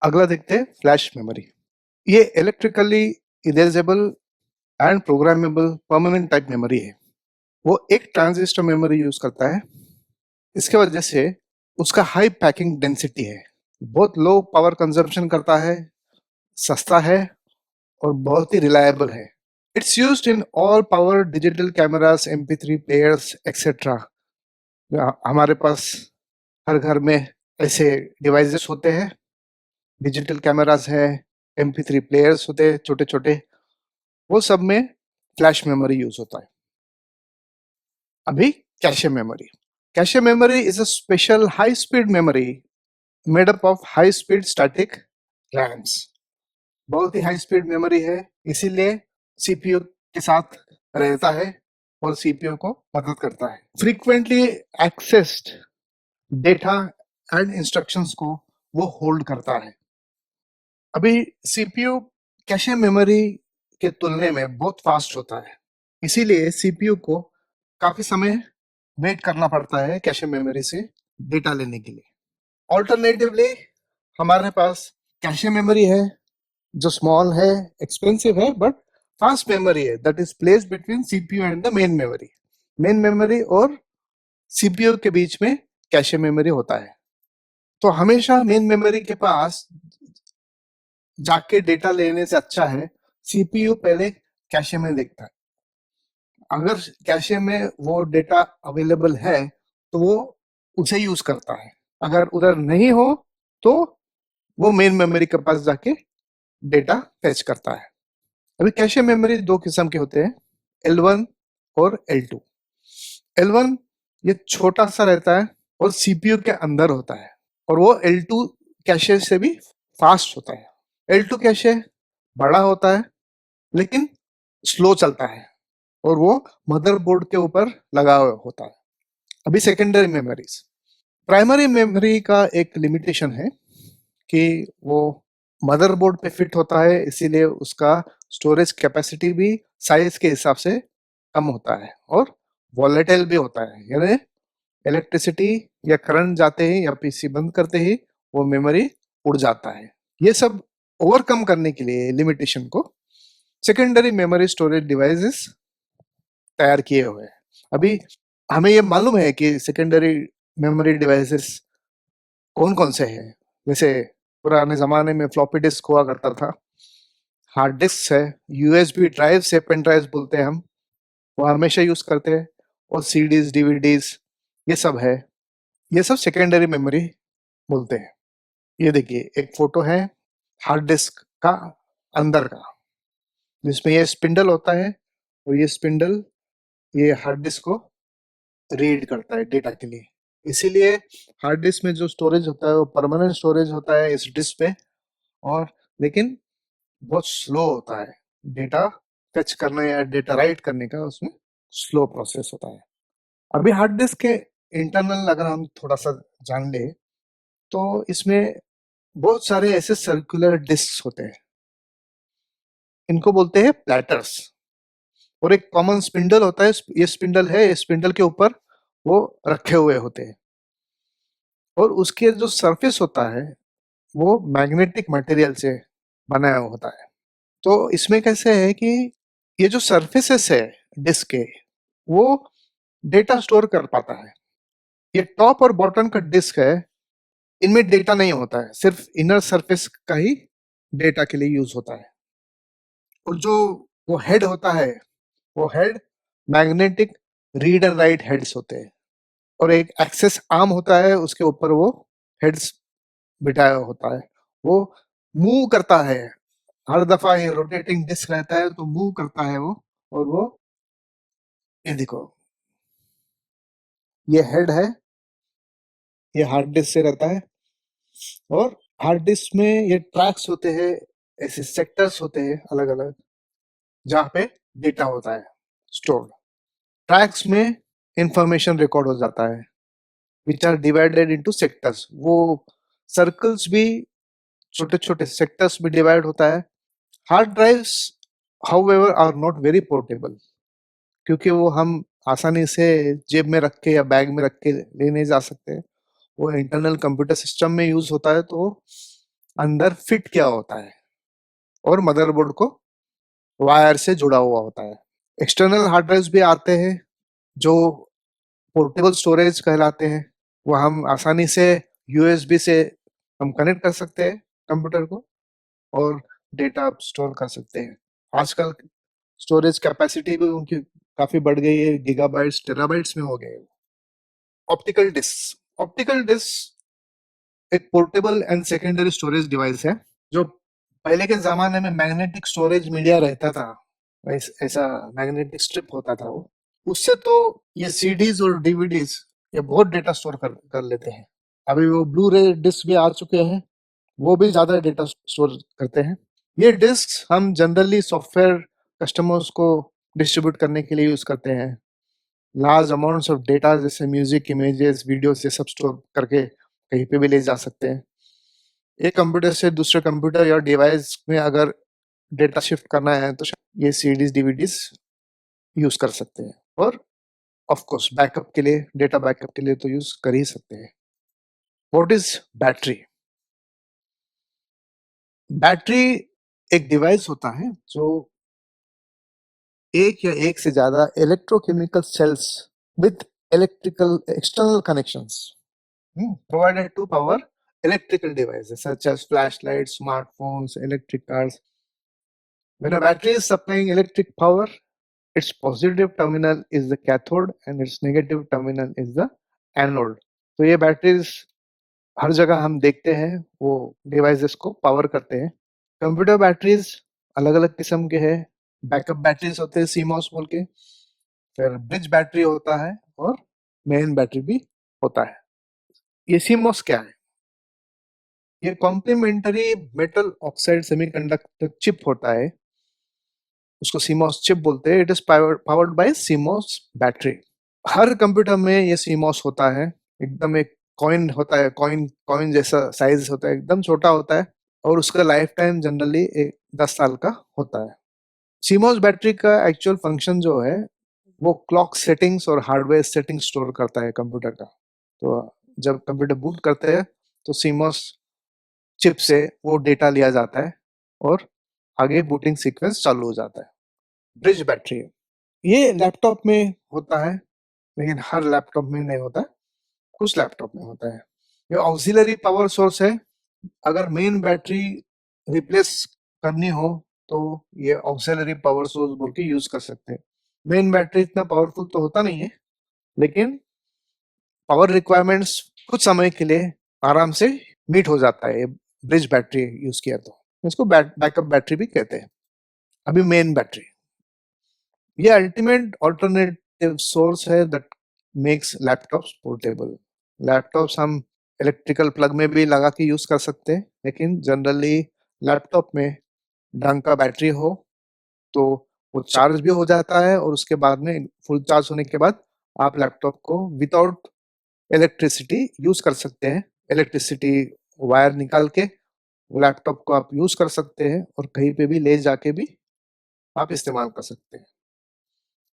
अगला देखते हैं फ्लैश मेमोरी। ये electrically erasable and programmable permanent type memory है। वो एक ट्रांजिस्टर मेमोरी यूज करता है। इसके वजह से उसका हाई पैकिंग डेंसिटी है, बहुत लो पावर कंजम्पशन करता है, सस्ता है और बहुत ही रिलायबल है। It's used in all power digital cameras, MP3 players etcetera. हमारे पास हर घर में ऐसे डिवाइसेस होते हैं, डिजिटल कैमरास है, MP3 प्लेयर्स होते हैं छोटे छोटे, वो सब में फ्लैश मेमोरी यूज होता है। अभी cache memory. Cache memory is a special high speed memory made up of high speed static RAMs. बहुत ही हाई स्पीड मेमोरी है, इसीलिए सीपीयू के साथ रहता है और सीपीयू को मदद करता है। Frequently accessed data and instructions को वो होल्ड करता है। अभी सीपीयू कैशे मेमोरी के तुलने में बहुत फास्ट होता है, इसीलिए सीपीयू को काफी समय वेट करना पड़ता है कैशे मेमोरी से डेटा लेने के लिए। ऑल्टरनेटिवली हमारे पास कैशे मेमोरी है जो स्मॉल है, एक्सपेंसिव है, बट फास्ट मेमोरी है that is placed between CPU and the main memory. Main memory और सीपीयू के बीच में कैशे मेमोरी होता है। तो हमेशा मेन मेमोरी के पास जाके डेटा लेने से अच्छा है सीपीयू पहले कैशे में देखता है। अगर कैशे में वो डेटा अवेलेबल है तो वो उसे यूज करता है, अगर उधर नहीं हो तो वो मेन मेमोरी के पास जाके डेटा फेच करता है। अभी कैशे मेमोरी दो किस्म के होते हैं, L1 और L2। L1 ये छोटा सा रहता है और सीपीयू के अंदर होता है, और वो L2 कैशे से भी फास्ट होता है। L2 कैशे बड़ा होता है लेकिन स्लो चलता है और वो मदरबोर्ड के ऊपर लगा हुआ होता है। अभी सेकेंडरी मेमोरीज। प्राइमरी मेमोरी का एक लिमिटेशन है कि वो मदरबोर्ड पे फिट होता है, इसीलिए उसका स्टोरेज कैपेसिटी भी साइज के हिसाब से कम होता है और वॉलेटाइल भी होता है, यानी इलेक्ट्रिसिटी या करंट जाते ही या पीसी बंद करते ही वो मेमोरी उड़ जाता है। ये सब ओवरकम करने के लिए लिमिटेशन को सेकेंडरी मेमोरी स्टोरेज डिवाइसेस तैयार किए हुए हैं। अभी हमें ये मालूम है कि सेकेंडरी मेमोरी डिवाइसेस कौन कौन से हैं। जैसे पुराने जमाने में फ्लॉपी डिस्क हुआ करता था, हार्ड डिस्क है, यूएसबी ड्राइव से पेन ड्राइव बोलते हैं हम, वो हमेशा यूज करते हैं, और सीडीज डीवीडीज ये सब है। ये सब सेकेंडरी मेमोरी बोलते हैं। ये देखिए एक फोटो है हार्ड डिस्क का अंदर का, जिसमें ये स्पिंडल होता है और ये स्पिंडल ये हार्ड डिस्क को रीड करता है डेटा के लिए। इसीलिए हार्ड डिस्क में जो स्टोरेज होता है वो परमानेंट स्टोरेज होता है इस डिस्क पे, और लेकिन बहुत स्लो होता है। डेटा फेच करने या डेटा राइट करने का उसमें स्लो प्रोसेस होता है। अभी हार्ड डिस्क के इंटरनल अगर हम थोड़ा सा जान ले तो इसमें बहुत सारे ऐसे सर्कुलर डिस्क होते हैं, इनको बोलते हैं प्लेटर्स। और एक कॉमन स्पिंडल होता है, ये स्पिंडल है, इस स्पिंडल के ऊपर वो रखे हुए होते हैं, और उसके जो सरफेस होता है वो मैग्नेटिक मटेरियल से बनाया होता है। तो इसमें कैसे है कि ये जो सरफेसेस है डिस्क के, वो डेटा स्टोर कर पाता है। ये टॉप और बॉटम का डिस्क है, इनमें डेटा नहीं होता है, सिर्फ इनर सरफेस का ही डेटा के लिए यूज होता है। और जो वो हेड होता है, वो head magnetic read and right heads होते हैं, और एक एक्सेस आर्म होता है, उसके ऊपर वो हेड्स बिठाया होता है। वो मूव करता है, हर दफा ये रोटेटिंग डिस्क रहता है तो मूव करता है वो। और वो ये देखो, ये हेड है, ये हार्ड डिस्क से रहता है, और हार्ड डिस्क में ये ट्रैक्स होते हैं, ऐसे सेक्टर्स होते हैं अलग अलग, जहाँ पे डेटा होता है स्टोर्ड। ट्रैक्स में इंफॉर्मेशन रिकॉर्ड हो जाता है, which are divided into sectors. वो सर्कल्स भी छोटे छोटे सेक्टर्स में डिवाइड होता है। Hard drives however are not very portable, क्योंकि वो हम आसानी से जेब में रख के या बैग में रख के ले नहीं जा सकते। वो इंटरनल कंप्यूटर सिस्टम में यूज होता है, तो अंदर फिट किया होता है और मदरबोर्ड को वायर से जुड़ा हुआ होता है। एक्सटर्नल हार्ड ड्राइव्स भी आते हैं जो पोर्टेबल स्टोरेज कहलाते हैं। वो हम आसानी से यूएसबी से हम कनेक्ट कर सकते हैं कंप्यूटर को और डेटा स्टोर कर सकते हैं। आजकल स्टोरेज कैपेसिटी भी उनकी काफी बढ़ गई है, गीगाबाइट्स टेराबाइट्स में हो गए। ऑप्टिकल डिस्क एक portable and secondary storage device है जो पहले के जमाने में मैग्नेटिक स्टोरेज मीडिया रहता था, ऐसा मैग्नेटिक स्ट्रिप होता था वो, उससे तो ये सीडीज और डीवीडीज ये बहुत डेटा स्टोर कर लेते हैं। अभी वो ब्लू रे डिस्क भी आ चुके हैं, वो भी ज्यादा डेटा स्टोर करते हैं। ये डिस्क हम जनरली सॉफ्टवेयर कस्टमर्स को डिस्ट्रीब्यूट करने के लिए यूज करते हैं। लार्ज अमाउंट्स ऑफ डेटा जैसे म्यूजिक, इमेजेस, वीडियोस ये सब स्टोर करके कहीं पे भी ले जा सकते हैं। एक कंप्यूटर से दूसरे कंप्यूटर या डिवाइस में अगर डेटा शिफ्ट करना है तो ये सीडीज डीवीडीज यूज कर सकते हैं। और ऑफ कोर्स बैकअप के लिए, डेटा बैकअप के लिए तो यूज कर ही सकते हैं। What is battery? बैटरी एक डिवाइस होता है जो एक या एक से ज्यादा electrochemical cells with electrical external connections provided to power electrical devices such as flashlights, smartphones, electric cars. When a battery is supplying electric power, its positive terminal is the cathode and its negative terminal is the anode. तो ये batteries हर जगह हम देखते हैं, वो devices को power करते हैं। कंप्यूटर बैटरीज अलग अलग किस्म के हैं। बैकअप बैटरीज होते हैं सीमॉस बोल के, फिर ब्रिज बैटरी होता है और मेन बैटरी भी होता है। ये सीमॉस क्या है? ये complementary metal oxide semiconductor chip होता है, उसको सीमॉस चिप बोलते हैं। It is powered by CMOS battery. हर कंप्यूटर में ये सीमॉस होता है। एकदम एक कॉइन होता है, कॉइन कॉइन जैसा साइज होता है, एकदम छोटा होता है और उसका लाइफ टाइम जनरली 10 साल का होता है। सीमॉस बैटरी का एक्चुअल फंक्शन जो है वो क्लॉक सेटिंग्स और हार्डवेयर सेटिंग्स स्टोर करता है कंप्यूटर का। तो जब कंप्यूटर बूट करते हैं तो सीमॉस चिप से वो डेटा लिया जाता है और आगे बूटिंग सीक्वेंस चालू हो जाता है। ब्रिज बैटरी ये लैपटॉप में होता है, लेकिन हर लैपटॉप में नहीं होता, कुछ लैपटॉप में होता है। ये ऑक्सिलरी पावर सोर्स है। अगर मेन बैटरी रिप्लेस करनी हो तो ये ऑक्सिलरी पावर सोर्स बोल के यूज कर सकते हैं। मेन बैटरी इतना पावरफुल तो होता नहीं है, लेकिन पावर रिक्वायरमेंट्स कुछ समय के लिए आराम से मीट हो जाता है ब्रिज बैटरी यूज किया तो। इसको बैकअप बैटरी भी कहते हैं। अभी मेन बैटरी ये अल्टीमेट ऑल्टरनेटिव सोर्स है that makes laptops portable. Laptops हम इलेक्ट्रिकल प्लग में भी लगा के यूज कर सकते हैं, लेकिन जनरली लैपटॉप में ढंग का बैटरी हो तो वो चार्ज भी हो जाता है और उसके बाद में फुल चार्ज होने के बाद आप लैपटॉप को विदाउट इलेक्ट्रिसिटी यूज कर सकते हैं। इलेक्ट्रिसिटी वायर निकाल के लैपटॉप को आप यूज कर सकते हैं और कहीं पे भी ले जाके भी आप इस्तेमाल कर सकते हैं।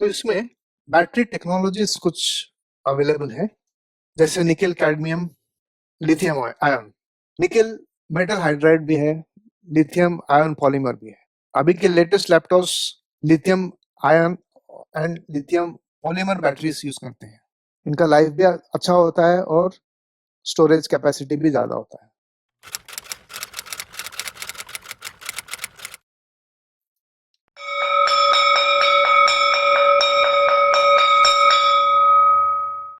तो इसमें बैटरी टेक्नोलॉजीज कुछ अवेलेबल है, जैसे nickel cadmium lithium ion. Nickel metal hydride भी है, लिथियम आयन पॉलीमर भी है। अभी के latest laptops lithium ion and lithium polymer batteries use करते हैं। इनका लाइफ भी अच्छा होता है और स्टोरेज कैपेसिटी भी ज्यादा होता है।